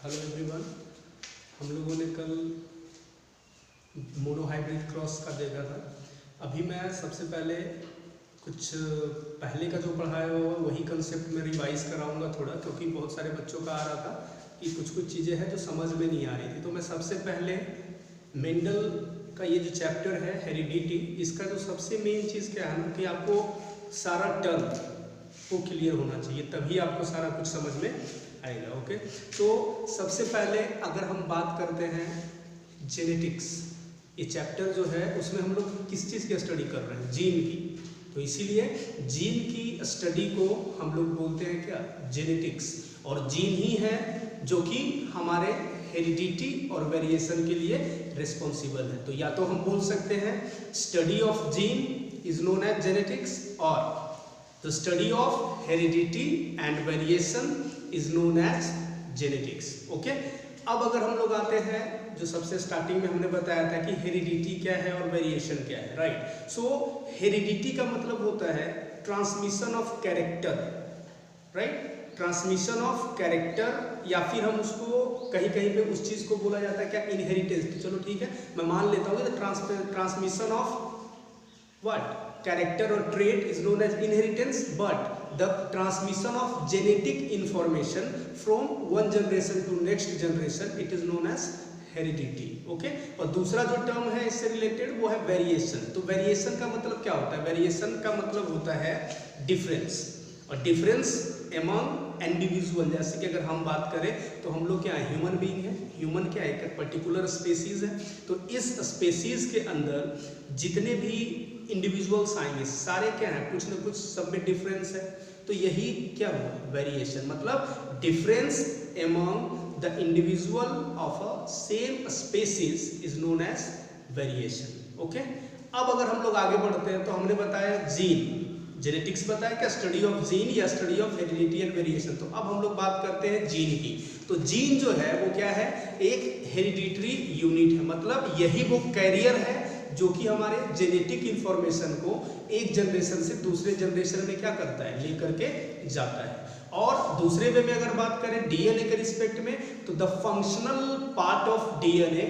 Hello everyone. हम लोगों ने कल मोनोहाइब्रिड क्रॉस का देखा था। अभी मैं सबसे पहले कुछ पहले का जो पढ़ाया हुआ वही कंसेप्ट में रिवाइज कराऊंगा थोड़ा, क्योंकि बहुत सारे बच्चों का आ रहा था कि कुछ चीज़ें हैं जो समझ में नहीं आ रही थी। तो मैं सबसे पहले मेंडल का ये जो चैप्टर है हेरिडिटी, इसका जो सबसे मेन चीज़ क्या है ना कि आपको सारा टर्म को क्लियर होना चाहिए, तभी आपको सारा कुछ समझ में आएगा। ओके, तो सबसे पहले अगर हम बात करते हैं जेनेटिक्स, ये चैप्टर जो है उसमें हम लोग किस चीज़ की स्टडी कर रहे हैं? जीन की। तो इसीलिए जीन की स्टडी को हम लोग बोलते हैं क्या? जेनेटिक्स। और जीन ही है जो कि हमारे हेरिडिटी और वेरिएशन के लिए रिस्पॉन्सिबल है। तो या तो हम बोल सकते हैं study of gene is known as genetics, और the study of heredity and variation is known as genetics. Okay, अब अगर हम लोग आते हैं जो सबसे स्टार्टिंग में हमने बताया था कि हेरिडिटी क्या है और वेरिएशन क्या है, राइट। सो हेरिडिटी का मतलब होता है transmission of character, right, transmission of character, या फिर हम उसको कहीं कहीं पे उस चीज को बोला जाता है क्या? इनहेरिटेंस। तो चलो ठीक है, मैं मान लेता हूँ ट्रांसमिशन ऑफ व्हाट? कैरेक्टर और trait is known as inheritance, but the transmission of genetic information from one generation to next generation, it is known as heredity. Okay, और दूसरा जो टर्म है इससे रिलेटेड वो है वेरिएशन। तो वेरिएशन का मतलब क्या होता है? वेरिएशन का मतलब होता है डिफरेंस, और डिफरेंस एमंग इंडिविजुअल। जैसे कि अगर हम बात करें तो हम लोग क्या है? ह्यूमन बीइंग है। ह्यूमन क्या है? एक पर्टिकुलर स्पेसीज है। तो इस स्पेसीज के अंदर जितने भी इंडिविजुअल्स आएंगे सारे क्या है? कुछ ना कुछ सब में डिफरेंस है। तो यही क्या हुआ? वेरिएशन, मतलब difference among the individual of a same species is known as variation. Okay, अब अगर हम लोग आगे बढ़ते हैं तो हमने बताया जीन, जेनेटिक्स बताया क्या? स्टडी ऑफ जीन या study of heredity and variation. तो अब हम लोग बात करते हैं जीन की। तो जीन जो है वो क्या है? एक हेरिडिटरी यूनिट है, मतलब यही वो कैरियर है जो कि हमारे जेनेटिक इंफॉर्मेशन को एक जनरेशन से दूसरे जनरेशन में क्या करता है? लेकर के जाता है। और दूसरे वे में अगर बात करें डीएनए के रिस्पेक्ट में, तो the functional part of DNA,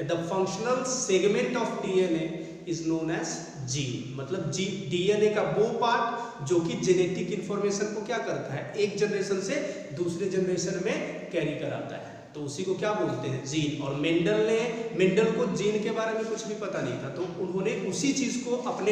the functional segment of DNA is known as gene. मतलब डीएनए का वो पार्ट जो कि जेनेटिक इंफॉर्मेशन को क्या करता है? एक जनरेशन से दूसरे जनरेशन में कैरी कराता है, तो उसी को क्या बोलते हैं? जीन। और मेंडल को जीन के बारे में कुछ भी पता नहीं था, तो उन्होंने उसी चीज को अपने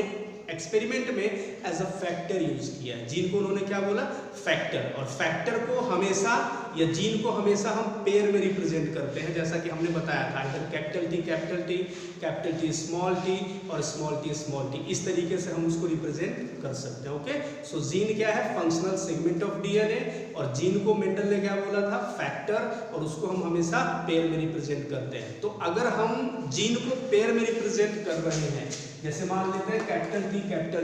एक्सपेरिमेंट में एज अ फैक्टर यूज किया है। जीन को उन्होंने क्या बोला? फैक्टर। और फैक्टर को हमेशा या जीन को हमेशा हम पेयर में रिप्रेजेंट करते हैं, जैसा कि हमने बताया था, इधर कैपिटल टी स्मॉल टी और स्मॉल टी, इस तरीके से हम उसको रिप्रेजेंट कर सकते हैं। ओके, सो जीन क्या है? फंक्शनल सेगमेंट ऑफ डीएनए, और जीन को मेंडल ने क्या बोला था? फैक्टर, और उसको हम हमेशा पेयर में रिप्रेजेंट करते हैं। तो अगर हम जीन को पेयर में रिप्रेजेंट कर रहे हैं, जैसे मान लेते हैं कैपिटल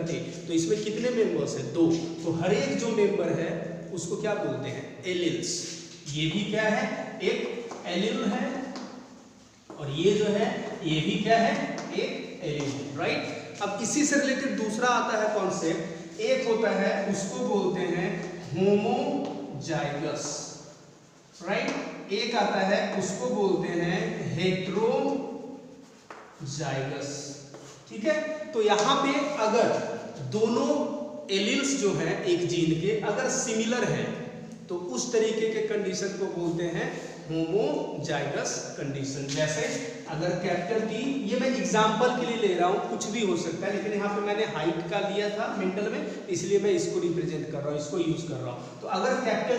टी, तो इसमें कितने मेंबर्स हैं? 2। तो हर एक जो मेंबर है उसको क्या बोलते हैं? एलिल्स। ये भी क्या है? एक एलिल है, और ये जो है ये भी क्या है? एक एलिल, राइट। अब इसी से रिलेटेड दूसरा आता है कॉन्सेप्ट, एक होता है उसको बोलते हैं होमोजाइगस, राइट। एक आता है उसको बोलते हैं हेटेरोजाइगस, ठीक है। तो यहां पे अगर दोनों एलिल्स जो हैं एक जीन के अगर सिमिलर हैं, तो उस तरीके के कंडीशन को बोलते हैं होमोजाइगस कंडीशन। जैसे अगर कैपिटल टी, ये मैं एग्जांपल के लिए ले रहा हूं, कुछ भी हो सकता है, लेकिन यहाँ पे मैंने हाइट का लिया था मेंटल में, इसलिए मैं इसको रिप्रेजेंट कर रहा हूँ, इसको यूज कर रहा हूँ। तो अगर कैपिटल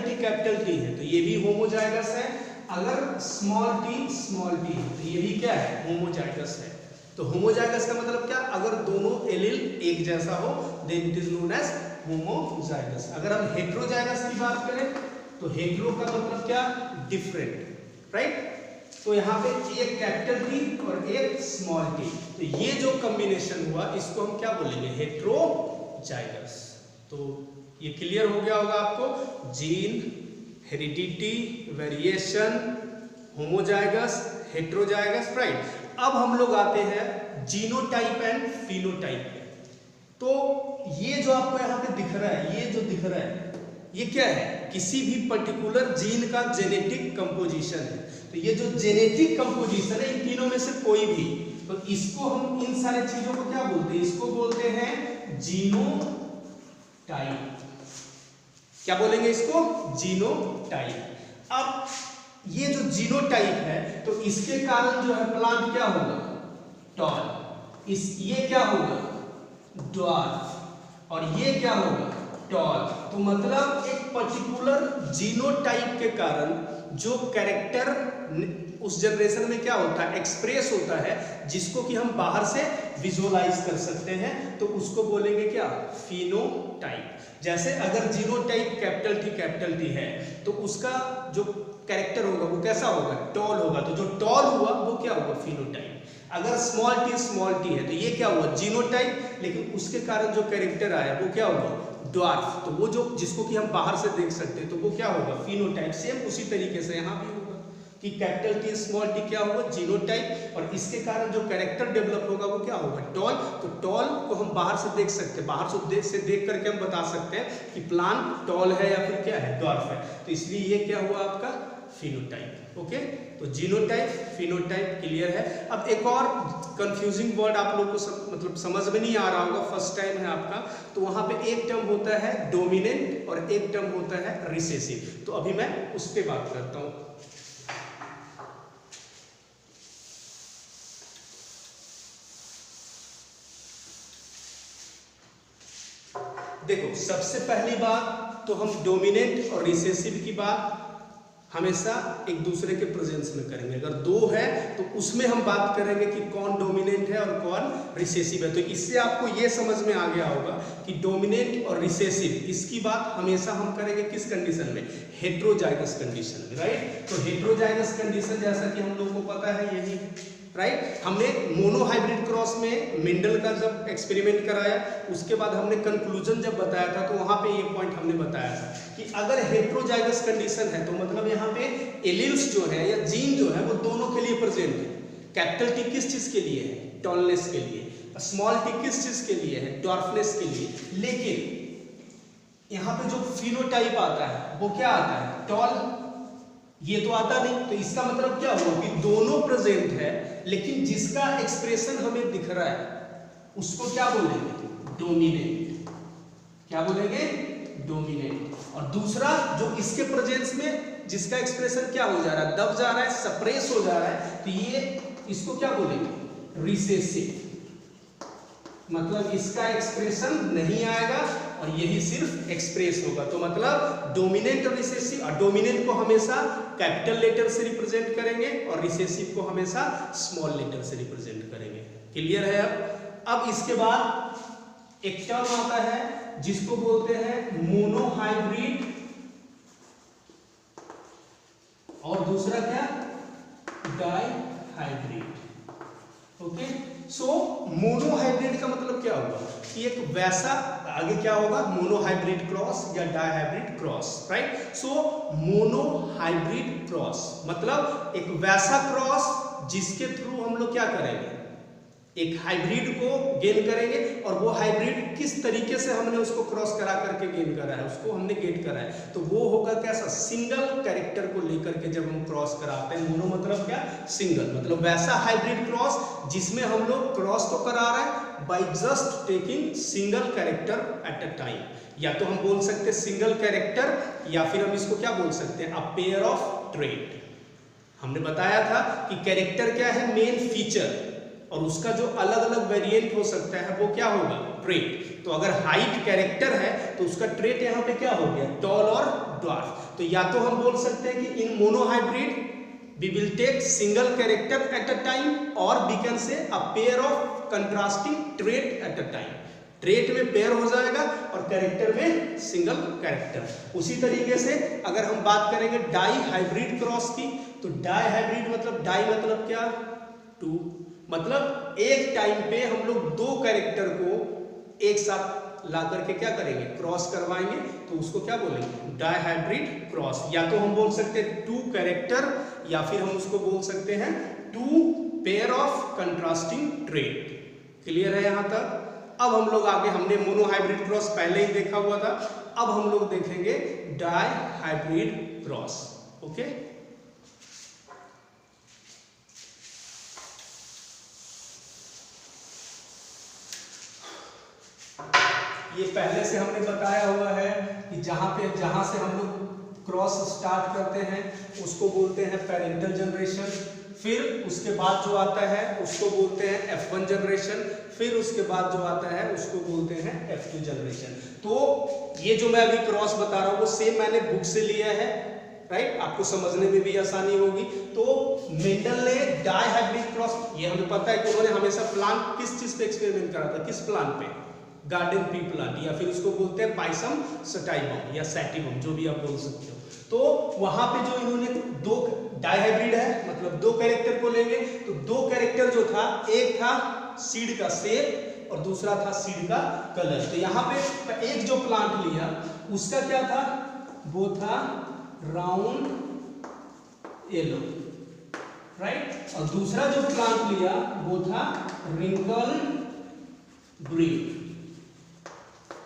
टी है तो ये भी होमोजाइगस है, अगर स्मॉल टी है तो ये भी क्या है? होमोजाइगस है। तो होमोजाइगस का मतलब क्या? अगर दोनों एलिल एक जैसा हो, then it is known as homozygous. अगर हम हेटेरोजाइगस की बात करें तो हेटेरो का मतलब क्या? Different, right. तो यहाँ पे एक कैपिटल टी और एक स्मॉल टी, तो ये जो कॉम्बिनेशन हुआ इसको हम क्या बोलेंगे? हेटेरोजाइगस। तो ये क्लियर हो गया होगा आपको? Gene, heredity, variation, homozygous, heterozygous, right. अब हम लोग आते हैं जीनोटाइप एंड फिनोटाइप पे। तो ये जो आपको यहाँ पे दिख रहा है, ये जो दिख रहा है ये क्या है? किसी भी पर्टिकुलर जीन का जेनेटिक कंपोजिशन है। तो ये जो जेनेटिक कंपोजिशन है इन तीनों में से कोई भी, तो इसको हम इन सारे चीजों को क्या बोलते हैं, इसको बोलते हैं जीनोटाइप। क्या बोलेंगे इसको, जीनोटाइप। अब ये जो जीनोटाइप है तो इसके कारण जो है प्लांट क्या होगा, टॉल। ये क्या होगा, ड्वार्फ। और ये क्या होगा, टॉल। तो मतलब एक पर्टिकुलर जीनोटाइप के कारण जो कैरेक्टर उस जनरेशन में क्या होता है, एक्सप्रेस होता है, जिसको कि हम बाहर से विजुअलाइज कर सकते हैं, तो उसको बोलेंगे क्या, फिनोटाइप। जैसे अगर जीनोटाइप कैपिटल टी है तो उसका जो कैरेक्टर होगा वो कैसा होगा, टॉल होगा। तो जो टॉल हुआ वो क्या होगा, फिनोटाइप। अगर स्मॉल टी है तो ये क्या हुआ, जीनोटाइप, लेकिन उसके कारण जो कैरेक्टर आया वो क्या होगा, ड्वार्फ। तो वो जो जिसको कि हम बाहर से देख सकते हैं तो वो क्या होगा, फिनोटाइप। सेम उसी तरीके से यहाँ भी होगा कि कैपिटल टी स्मॉल टी क्या होगा, जीनोटाइप, और इसके कारण जो कैरेक्टर डेवलप होगा वो क्या होगा, टॉल। तो टॉल को हम बाहर से देख सकते हैं, बाहर से देख करके हम बता सकते हैं कि प्लांट टॉल है या फिर क्या है, ड्वार्फ है। तो इसलिए ये क्या हुआ आपका, फिनोटाइप। ओके, तो जीनोटाइप, फिनोटाइप क्लियर है। अब एक और कंफ्यूजिंग वर्ड आप लोग को मतलब समझ में नहीं आ रहा होगा, फर्स्ट टाइम है आपका, तो वहां पे एक टर्म होता है डोमिनेंट और एक टर्म होता है रिसेसिव। तो अभी मैं उस पर बात करता हूं। देखो, सबसे पहली बात तो हम डोमिनेंट और रिसेसिव की बात हमेशा एक दूसरे के प्रेजेंस में करेंगे। अगर दो है तो उसमें हम बात करेंगे कि कौन डोमिनेंट है और कौन रिसेसिव है। तो इससे आपको ये समझ में आ गया होगा कि डोमिनेंट और रिसेसिव, इसकी बात हमेशा हम करेंगे किस कंडीशन में, हेट्रोजाइगस कंडीशन में, राइट। तो हेट्रोजाइगस कंडीशन जैसा कि हम लोगों को पता है यही है, राइट। हमने मोनोहाइब्रिड क्रॉस में मेंडल का जब एक्सपेरिमेंट कराया, उसके बाद हमने कंक्लूजन जब बताया था तो वहां पे ये पॉइंट हमने बताया था कि अगर हेट्रोजाइगस कंडीशन है तो मतलब यहाँ पे एलील्स जो है या जीन जो है वो दोनों के लिए प्रेजेंट है। कैपिटल टी किस चीज के लिए है, टॉलनेस के लिए, स्मॉल टी किस चीज के लिए है, ड्वार्फनेस के लिए। लेकिन यहाँ पे जो फिनोटाइप आता है वो क्या आता है, टॉल, ये तो आता नहीं। तो इसका मतलब क्या हुआ कि दोनों प्रेजेंट है, लेकिन जिसका एक्सप्रेशन हमें दिख रहा है उसको क्या बोलेंगे, डोमिनेंट। क्या बोलेंगे, डोमिनेंट। और दूसरा जो इसके प्रेजेंस में जिसका एक्सप्रेशन क्या हो जा रहा है, दब जा रहा है, सप्रेस हो जा रहा है, तो ये इसको क्या बोलेंगे, रिसेसिव। मतलब इसका एक्सप्रेशन नहीं आएगा और यही सिर्फ एक्सप्रेस होगा। तो मतलब डोमिनेंट और रिसेसिव, और डोमिनेंट को हमेशा कैपिटल लेटर से रिप्रेजेंट करेंगे और रिसेसिव को हमेशा स्मॉल लेटर से रिप्रेजेंट करेंगे। क्लियर है। अब इसके बाद एक टर्म आता है जिसको बोलते हैं मोनोहाइब्रिड, और दूसरा क्या, डाइहाइब्रिड। ओके, सो मोनोहाइब्रिड का मतलब क्या होगा कि एक वैसा, आगे क्या होगा, मोनोहाइब्रिड क्रॉस या डाइहाइब्रिड क्रॉस, राइट। सो मोनोहाइब्रिड क्रॉस मतलब एक वैसा क्रॉस जिसके थ्रू हम लोग क्या करेंगे, एक हाइब्रिड को गेन करेंगे, और वो हाइब्रिड किस तरीके से हमने उसको क्रॉस करा करके गेन करा है, उसको हमने गेट करा है, तो वो होगा कैसा, सिंगल कैरेक्टर को लेकर के जब हम क्रॉस कराते हैं। मोनो मतलब क्या, सिंगल, मतलब वैसा हाइब्रिड क्रॉस जिसमें हम लोग क्रॉस तो करा रहे हैं by just taking single character at a time. या तो हम बोल सकते हैं सिंगल कैरेक्टर, या फिर हम इसको क्या बोल सकते हैं, अ पेयर ऑफ ट्रेट। हमने बताया था कि कैरेक्टर क्या है, मेन फीचर, और उसका जो अलग अलग वेरिएंट हो सकता है वो क्या होगा, ट्रेट। तो अगर हाइट कैरेक्टर है तो उसका ट्रेट यहाँ पे क्या हो गया, टॉल और ड्वार्फ। तो या तो हम बोल सकते हैं कि इन monohybrid we will take single character at a time, or we can say a pair of contrasting trait at a time. Trait में पेयर हो जाएगा और कैरेक्टर में सिंगल कैरेक्टर। उसी तरीके से अगर हम बात करेंगे डाई हाइब्रिड क्रॉस की, तो डाई हाइब्रिड मतलब, डाई मतलब क्या, टू, मतलब एक टाइम पे हम लोग दो कैरेक्टर को एक साथ ला करके क्या करेंगे, क्रॉस करवाएंगे, तो उसको क्या बोलेंगे, डाई हाइब्रिड क्रॉस। या तो हम बोल सकते हैं टू कैरेक्टर, या फिर हम उसको बोल सकते हैं two pair of contrasting trait. Clear है यहाँ तक। अब हम लोग आगे, हमने मोनोहाइब्रिड क्रॉस पहले ही देखा हुआ था। अब हम लोग देखेंगे डाई हाइब्रिड क्रॉस। ओके, ये पहले से हमने बताया हुआ है कि जहां से हम लोग क्रॉस स्टार्ट करते हैं उसको बोलते हैं पेरेंटल जनरेशन, फिर उसके बाद जो आता है उसको बोलते हैं F1 जनरेशन, फिर उसके बाद जो आता है उसको बोलते हैं F2 जनरेशन। तो ये जो मैं अभी क्रॉस बता रहा हूँ वो सेम मैंने बुक से लिया है, राइट, आपको समझने में भी आसानी होगी। तो मेंडल ने डाई हाइब्रिड क्रॉस, ये हमें पता है कि उन्होंने हमेशा प्लांट किस चीज पे एक्सपेरिमेंट करा था, किस प्लांट पे, गार्डन पी प्लांट, या फिर उसको बोलते हैं पाइसम सटाइवम या सैटिवम, जो भी आप बोल सकते हो। तो वहां पे जो इन्होंने दो डाई हाइब्रिड है, मतलब दो कैरेक्टर को लेंगे, तो दो कैरेक्टर जो था, एक था सीड का शेप और दूसरा था सीड का कलर। तो यहाँ पे एक जो प्लांट लिया उसका क्या था, वो था राउंड येलो, राइट, और दूसरा जो प्लांट लिया वो था रिंकल्ड ग्रीन।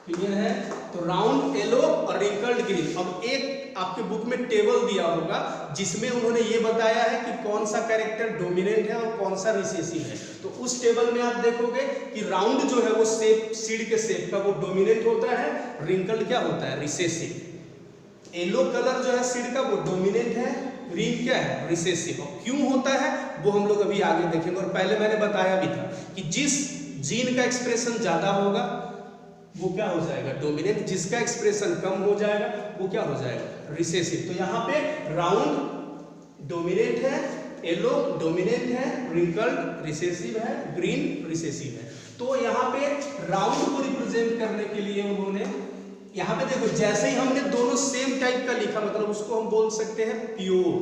क्लियर है? तो राउंड येलो और रिंकल्ड ग्रीन। अब एक आपके बुक में टेबल दिया होगा जिसमें उन्होंने ये बताया है कि कौन सा कैरेक्टर डोमिनेंट है और कौन सा रिसेसिव है। तो उस टेबल में आप देखोगे कि राउंड जो है वो शेप, सीड के शेप का, वो डोमिनेंट होता है, रिंकल्ड क्या होता है, रिसेसिव। येलो कलर जो है सीड का वो डोमिनेंट है, ग्रीन क्या है, रिसेसिव। क्यों होता है वो हम लोग अभी आगे देखेंगे। और पहले मैंने बताया भी था कि जिस जीन का एक्सप्रेशन ज्यादा होगा वो क्या हो जाएगा, डोमिनेंट, जिसका एक्सप्रेशन कम हो जाएगा वो क्या हो जाएगा, रिसेसिव। तो यहाँ पे राउंड डोमिनेंट है, येलो डोमिनेंट है, रिंकल्ड रिसेसिव है, ग्रीन रिसेसिव है। तो यहाँ पे राउंड को रिप्रेजेंट करने के लिए उन्होंने, यहाँ पे देखो जैसे ही हमने दोनों सेम टाइप का लिखा, मतलब उसको हम बोल सकते हैं प्योर।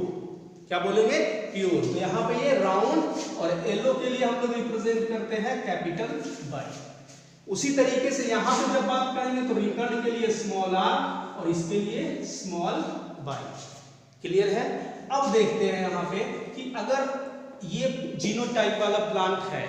क्या बोलेंगे, प्योर। तो यहाँ पे ये राउंड और येलो के लिए हम लोग रिप्रेजेंट करते हैं कैपिटल वाई। उसी तरीके से यहाँ पे जब बात करेंगे तो रिंकल्ड के लिए स्मॉल आर और इसके लिए स्मॉल वाई। क्लियर है? अब देखते हैं यहाँ पे कि अगर ये जीनोटाइप वाला प्लांट है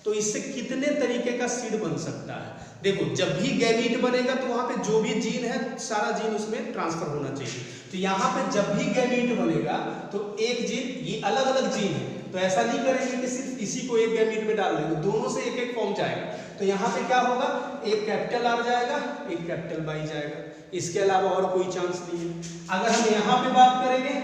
तो इससे कितने तरीके का सीड बन सकता है। देखो जब भी गैमीट बनेगा तो वहां पे जो भी जीन है सारा जीन उसमें ट्रांसफर होना चाहिए। तो यहाँ पे जब भी गैमीट बनेगा तो एक जीन, ये अलग अलग जीन है, तो ऐसा नहीं करेंगे कि सिर्फ इसी को एक गैमीट में डाल देंगे, दोनों से एक एक फॉर्म जाएगा। तो यहाँ पे क्या होगा, एक कैपिटल आर जाएगा, एक कैपिटल वाई जाएगा, इसके अलावा और कोई चांस नहीं है। अगर हम यहाँ पे बात करेंगे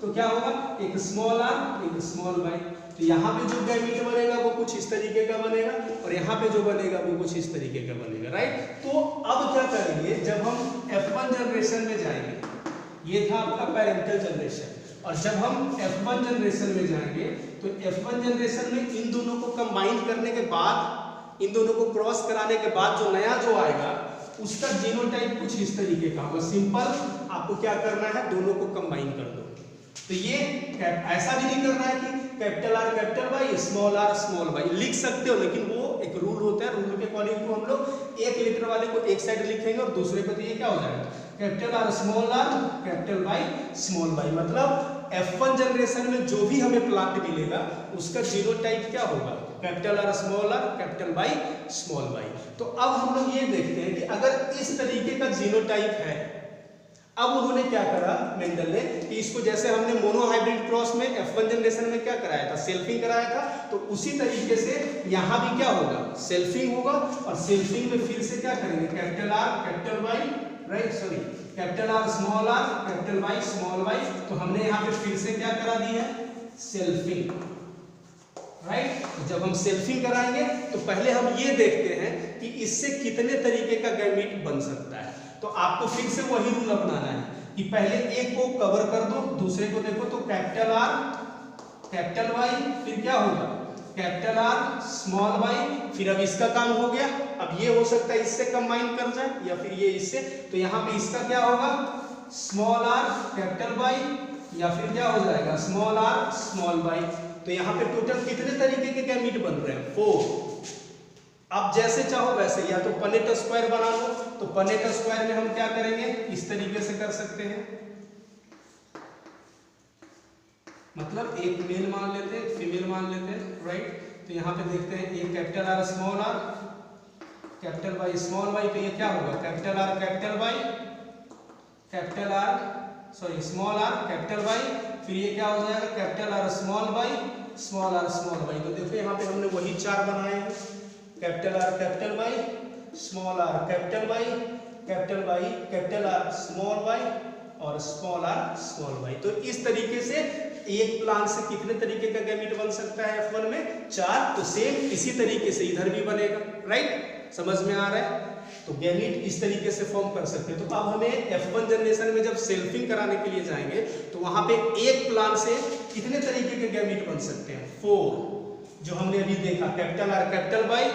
तो क्या होगा, एक स्मॉल आर एक स्मॉल वाई। तो यहाँ पे जो गैमीट बनेगा वो कुछ इस तरीके का बनेगा और यहाँ पे जो बनेगा वो कुछ इस तरीके का बनेगा, राइट। तो अब क्या करेंगे, जब हम F1 जनरेशन में जाएंगे, ये था आपका पेरेंटल जनरेशन, और जब हम F1 जनरेशन में जाएंगे तो F1 जनरेशन में इन दोनों को कंबाइन करने के बाद, इन दोनों को क्रॉस कराने के बाद जो नया जो आएगा उसका जीनोटाइप कुछ इस तरीके का होगा। सिंपल, आपको क्या करना है, दोनों को कंबाइन कर दो। तो ये ऐसा भी नहीं करना है कि capital R capital Y, small R small Y, लिख सकते हो लेकिन वो एक रूल होता है, रूल के अकॉर्डिंग को हम लोग एक लेटर वाले को एक साइड लिखेंगे और दूसरे को, तो ये क्या हो जाएगा, capital R small R capital Y small Y. मतलब F1 जनरेशन में जो भी हमें प्लांट मिलेगा उसका जीनोटाइप क्या होगा, capital R capital Y small Y. तो अब हम लोग ये देखते हैं कि अगर इस तरीके का जीनोटाइप है, अब उन्होंने क्या करा मेंडल ने कि इसको, जैसे हमने मोनोहाइब्रिड क्रॉस में F1 जनरेशन में क्या कराया था, सेल्फिंग कराया था, तो उसी तरीके से यहाँ भी क्या होगा, सेल्फिंग होगा। और सेल्फिंग में फिर से क्या करेंगे, capital R capital Y, right, sorry, capital R capital Y small Y. तो हमने यहाँ पे फिर से क्या करा दी है, सेल्फिंग, राइट। तो जब हम सेल्फिंग कराएंगे तो पहले हम ये देखते हैं कि इससे कितने तरीके का गैमीट बन सकता है। तो आपको फिर से वही रूल अपनाना है कि पहले एक को कवर कर दो, दूसरे को देखो, तो कैपिटल आर कैपिटल वाई, फिर क्या होगा, कैपिटल आर स्मॉल वाई, फिर अब इसका काम हो गया। अब ये हो सकता है इससे कंबाइन कर जाए या फिर ये इससे, तो यहाँ पे इसका क्या होगा, स्मॉल आर कैपिटल वाई, या फिर क्या हो जाएगा, स्मॉल आर स्मॉल वाई। तो यहाँ पे टोटल कितने तरीके के गैमीट बन रहे हैं, 4। आप जैसे चाहो वैसे, या तो पनेट स्क्वायर बना लो, तो पनेट स्क्वायर में हम क्या करेंगे, इस तरीके से कर सकते हैं, मतलब एक मेल मान लेते हैं, फीमेल मान लेते हैं, राइट। तो यहाँ पे देखते हैं एक capital R small R, capital Y small Y, तो ये क्या होगा capital R capital Y, capital R sorry small R capital Y, फिर ये क्या हो जाएगा capital R small Y, small R small Y. तो देखो यहाँ पे हमने वही चार बनाए हैं, capital R capital Y, small R capital Y, capital Y capital R small Y और स्मॉल आर स्मॉल वाई। तो इस तरीके से एक प्लांट से कितने तरीके का गैमीट बन सकता है F1 में 4। तो सेम इसी तरीके से इधर भी बनेगा, राइट, समझ में आ रहा है। तो गैमीट इस तरीके से फॉर्म कर सकते हैं। तो अब हमें F1 जनरेशन में जब सेल्फिंग कराने के लिए जाएंगे तो वहां पे एक प्लांट से कितने तरीके के गैमीट बन सकते हैं 4, जो हमने अभी देखा capital R capital Y,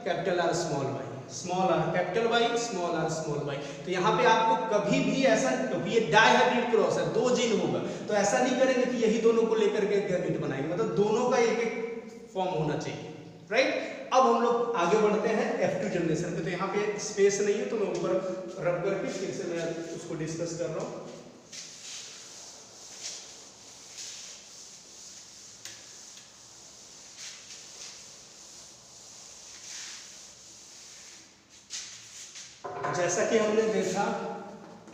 capital R small Y, small R capital Y, small R small Y. तो यहाँ पे आपको कभी भी ऐसा, क्योंकि ये डाइहाइब्रिड क्रॉस है, 2 जीन होगा, तो ऐसा नहीं करेंगे कि यही दोनों को लेकर के गैमीट बनाएंगे, मतलब दोनों का एक एक फॉर्म होना चाहिए, राइट। अब हम लोग आगे बढ़ते हैं F2 जनरेशन पे। तो यहाँ पे स्पेस नहीं है तो मैं ऊपर रब करके फिर से मैं उसको डिस्कस कर रहा हूँ। जैसा कि हमने देखा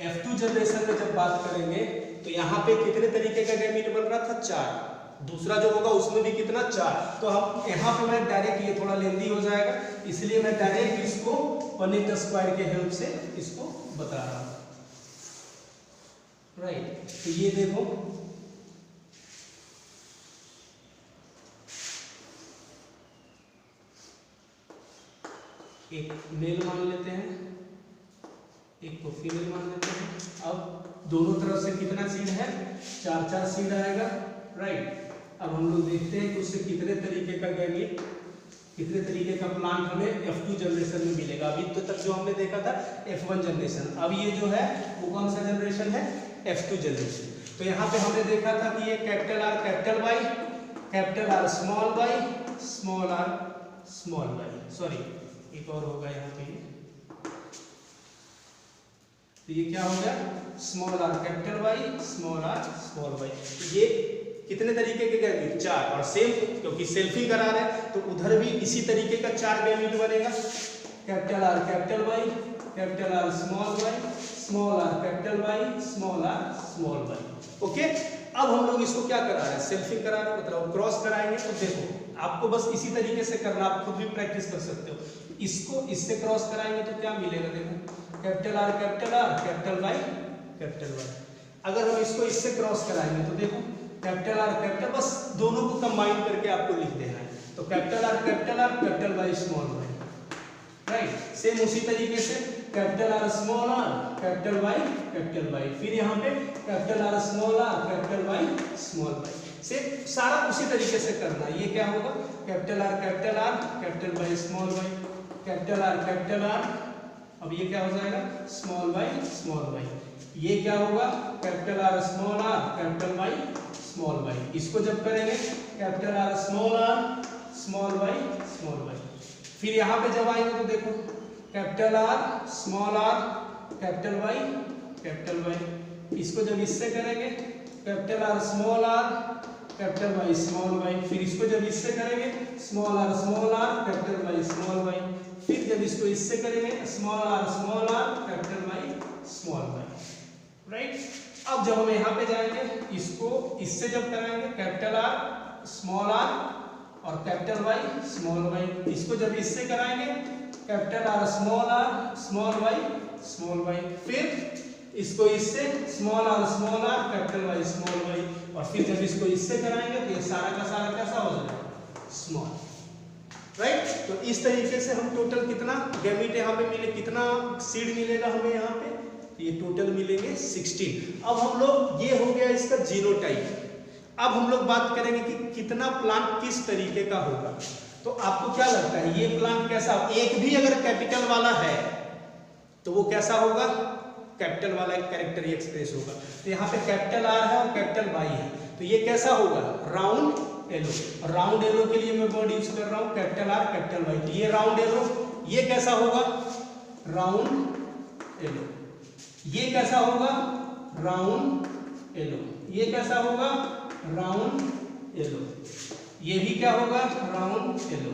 F2 जनरेशन में जब बात करेंगे तो यहाँ पे कितने तरीके का गैमीट बन रहा था 4, दूसरा जो होगा उसमें भी कितना 4। तो हम यहाँ पे मैं डायरेक्ट, ये थोड़ा लेंदी हो जाएगा इसलिए मैं डायरेक्ट इसको पनिट स्क्वायर के हेल्प से इसको बता रहा हूँ, राइट। तो ये देखो एक मेल मान लेते हैं, एक को फीमेल मान लेते हैं। अब दोनों तरफ से कितना सीड है 4 सीड आएगा, राइट। अब हम लोग देखते हैं कि उससे कितने तरीके का गैमीट, कितने तरीके का प्लांट हमें F2 जनरेशन में मिलेगा। अभी तो तक जो हमने देखा था F1 जनरेशन, अब ये जो है वो कौन सा जनरेशन है F2 जनरेशन। तो यहाँ पे हमने देखा था कि ये capital R capital Y, capital R small Y, small R small Y, sorry एक और होगा यहाँ पे, तो ये क्या हो गया small R capital Y, small R small Y. ये कितने तरीके के गैमीट 4, और सेम क्योंकि सेल्फिंग करा रहे हैं तो उधर भी इसी तरीके का 4 गैमीट बनेगा, capital R capital Y, capital R small Y, small R capital Y, small R small Y. Okay, अब हम लोग इसको क्या करा रहे हैं सेल्फिंग करा रहे हैं, मतलब क्रॉस कराएंगे। तो देखो आपको बस इसी तरीके से करना, आप खुद भी प्रैक्टिस कर सकते हो। इसको इससे क्रॉस कराएंगे तो क्या मिलेगा, देखो capital R capital Y capital Y. अगर हम इसको इससे क्रॉस कराएंगे तो देखो कैपिटल आर कैपिटल, बस दोनों को कंबाइन करके आपको लिख देना है। तो capital R capital Y small Y, right. Same उसी तरीके से capital R small R capital Y, फिर यहाँ पे capital R small R capital Y small Y. से सारा उसी तरीके से करना है। ये क्या होगा capital R capital Y small Y, capital R, अब ये क्या हो जाएगा स्मॉल वाई। ये क्या होगा capital R capital Y small Y. इसको जब करेंगे कैपिटल आर स्मॉल वाई, फिर यहाँ पे जब आएंगे तो देखो कैपिटल आर कैपिटल वाई। इसको जब इससे करेंगे capital R capital Y small Y, फिर इसको जब इससे करेंगे small R capital Y small Y, फिर जब इसको इससे करेंगे small R capital Y small Y, right. अब जब हम यहाँ पे जाएंगे इसको इससे जब कराएंगे कैपिटल आर और कैपिटल वाई स्मॉल वाई, इसको जब इससे कराएंगे कैपिटल आर स्मॉल वाई, फिर इसको इससे small R capital Y small Y, और फिर जब इसको इससे कराएंगे तो ये सारा का सारा कैसा हो जाएगा स्मॉल, राइट। तो इस तरीके से हम टोटल कितना गैमीट यहाँ पे मिले, कितना सीड मिलेगा हमें यहाँ पे, ये टोटल मिलेंगे 16। अब हम लोग, ये हो गया इसका जीनोटाइप। अब हम लोग बात करेंगे कि कितना प्लांट किस तरीके का होगा। तो आपको क्या लगता है ये प्लांट कैसा, एक भी अगर कैपिटल वाला है तो वो कैसा होगा, कैपिटल वाला एक कैरेक्टर एक्सप्रेस होगा। तो यहाँ पे कैपिटल आर है और कैपिटल वाई है, तो ये कैसा होगा राउंड एलो। राउंड एलो के लिए मैं वर्ड यूज कर रहा हूँ कैपिटल आर कैपिटल वाई, तो ये राउंड एलो। ये कैसा होगा राउंड एलो, ये कैसा होगा राउंड एलो, ये कैसा होगा राउंड एलो, ये भी क्या होगा राउंड एलो,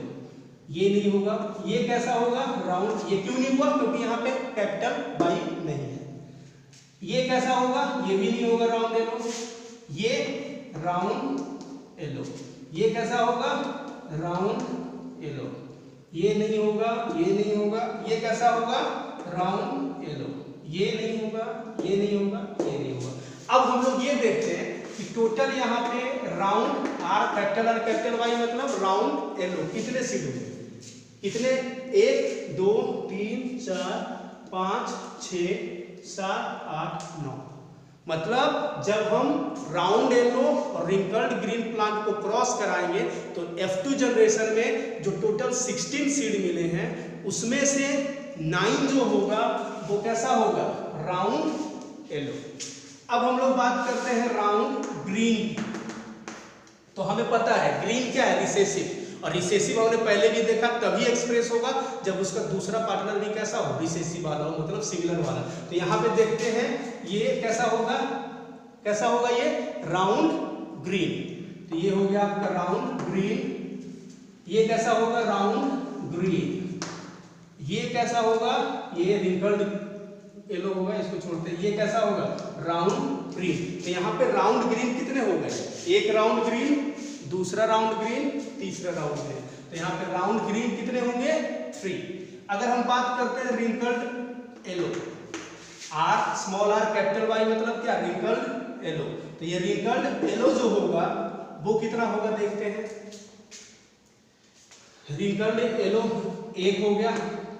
ये नहीं होगा। ये कैसा होगा? राउंड। ये क्यों नहीं हुआ? क्योंकि यहाँ पे कैपिटल वाई नहीं है। ये कैसा होगा? ये भी नहीं होगा राउंड एलो। ये राउंड एलो। ये कैसा होगा? Round yellow. ये नहीं होगा, ये नहीं होगा। ये कैसा होगा? Round yellow. ये नहीं होगा, ये नहीं होगा, ये नहीं होगा। अब हम लोग ये देखते हैं कि टोटल यहाँ पे round R capital R capital Y मतलब राउंड एलो कितने सीड हुए? कितने? 1 2 3 4 5 6 7 8 9। मतलब जब हम राउंड येलो और रिंकल्ड ग्रीन प्लांट को क्रॉस कराएंगे तो F2 जनरेशन में जो टोटल 16 सीड मिले हैं उसमें से 9 जो होगा वो कैसा होगा? Round yellow. अब हम लोग बात करते हैं राउंड ग्रीन। तो हमें पता है ग्रीन क्या है? रिसेसिव। और रिसेसिव हमने पहले भी देखा, तभी एक्सप्रेस होगा जब उसका दूसरा पार्टनर भी कैसा हो? रिसेसिव वाला हो, मतलब सिमिलर वाला। तो यहाँ पे देखते हैं ये कैसा होगा? कैसा होगा ये? Round green. तो ये हो गया आपका राउंड ग्रीन। ये कैसा होगा? Round green. ये कैसा होगा? ये रिंकल्ड येलो होगा, इसको छोड़ते हैं। ये कैसा होगा? Round green. तो यहाँ पे राउंड ग्रीन कितने हो गए? एक राउंड ग्रीन, दूसरा राउंड ग्रीन, तीसरा राउंड ग्रीन। तो यहाँ पे राउंड ग्रीन कितने होंगे? 3। अगर हम बात करते हैं wrinkled yellow, R small R capital Y मतलब क्या? Wrinkled yellow. तो ये रिंकल्ड येलो जो होगा वो कितना होगा देखते हैं। रिंकल्ड येलो 1 हो गया,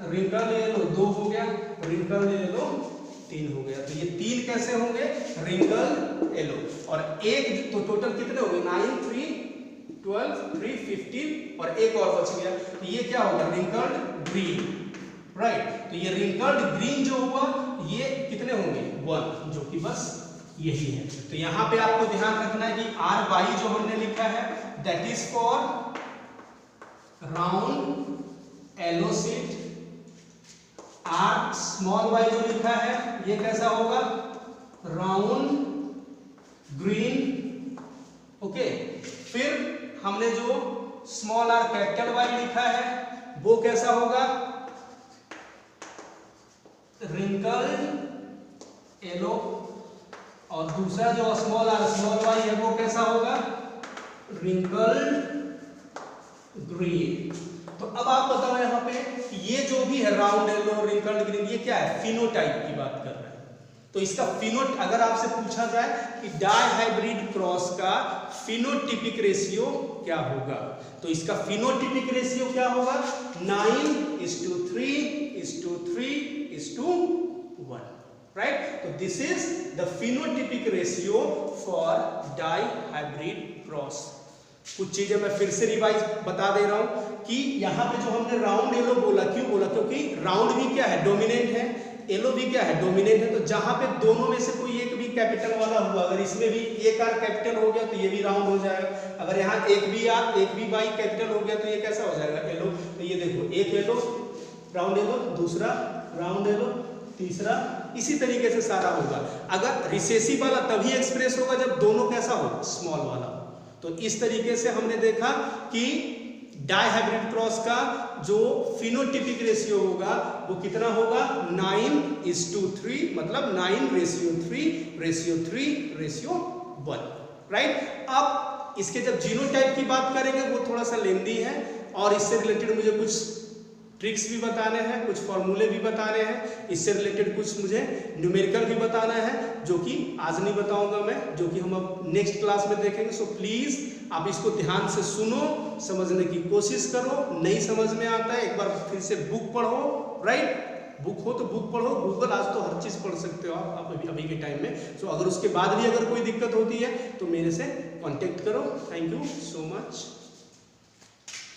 रिंकल्ड येलो 2 हो गया, रिंकल्ड येलो 3 हो गया। तो ये 3 कैसे होंगे? Wrinkled yellow. और एक तो टोटल कितने हो गए? 9 3 12 3 15 और एक और बच गया। तो ये क्या होगा? Wrinkled green, right. तो ये रिंकल्ड ग्रीन जो हुआ ये कितने होंगे? 1, जो कि बस यही है। तो यहाँ पे आपको ध्यान रखना है कि आर वाई जो हमने लिखा है that is for round yellow seed. R small Y जो लिखा है ये कैसा होगा? Round green. ओके, फिर हमने जो स्मॉल आर कैपिटल वाई लिखा है वो कैसा होगा? Wrinkled yellow. और दूसरा जो स्मॉल आर स्मॉल वाई है वो कैसा होगा? Wrinkled green. तो अब आप बताओ यहाँ पे ये जो भी है राउंड येलो रिंकल्ड ग्रीन ये क्या है? फिनोटाइप की बात कर रहे हैं। तो इसका फिनोट अगर आपसे पूछा जाए कि डाई हाइब्रिड क्रॉस का फिनोटिपिक रेशियो क्या होगा, तो इसका फिनोटिपिक रेशियो क्या होगा? 9:3:3:1, राइट। तो this is the phenotypic ratio for dihybrid cross. कुछ चीजें मैं फिर से रिवाइज बता दे रहा हूं कि यहाँ पे जो हमने राउंड येलो बोला, क्यों बोला? क्योंकि राउंड भी क्या है? डोमिनेंट है। येलो भी क्या है? डोमिनेंट है। तो जहां पे दोनों में से कोई एक भी कैपिटल वाला हुआ, अगर इसमें भी एक आर कैपिटल हो गया तो ये भी राउंड हो जाएगा। अगर यहाँ एक भी आर एक भी वाई कैपिटल हो गया तो ये कैसा हो जाएगा? येलो। तो ये देखो, एक येलो राउंड येलो, दूसरा राउंड येलो, तीसरा, इसी तरीके से सारा होगा। अगर रिसेसिव वाला तभी एक्सप्रेस होगा जब दोनों कैसा हो? स्मॉल वाला। तो इस तरीके से हमने देखा कि डाई हाइब्रिड क्रॉस का जो फिनोटिपिक रेशियो होगा वो कितना होगा? 9:3, मतलब 9:3:3:1, राइट। अब इसके जब जीनोटाइप की बात करेंगे वो थोड़ा सा लेंदी है और इससे रिलेटेड मुझे कुछ ट्रिक्स भी बताने हैं, कुछ फॉर्मूले भी बताने हैं, इससे रिलेटेड कुछ मुझे न्यूमेरिकल भी बताना है जो कि आज नहीं बताऊंगा मैं, जो कि हम अब नेक्स्ट क्लास में देखेंगे। सो प्लीज आप इसको ध्यान से सुनो, समझने की कोशिश करो। नहीं समझ में आता है एक बार फिर से बुक पढ़ो, राइट। बुक हो तो बुक पढ़ो, गूगल आज तो हर चीज पढ़ सकते हो आप अभी के टाइम में। सो अगर उसके बाद भी अगर कोई दिक्कत होती है तो मेरे से कांटेक्ट करो। Thank you so much.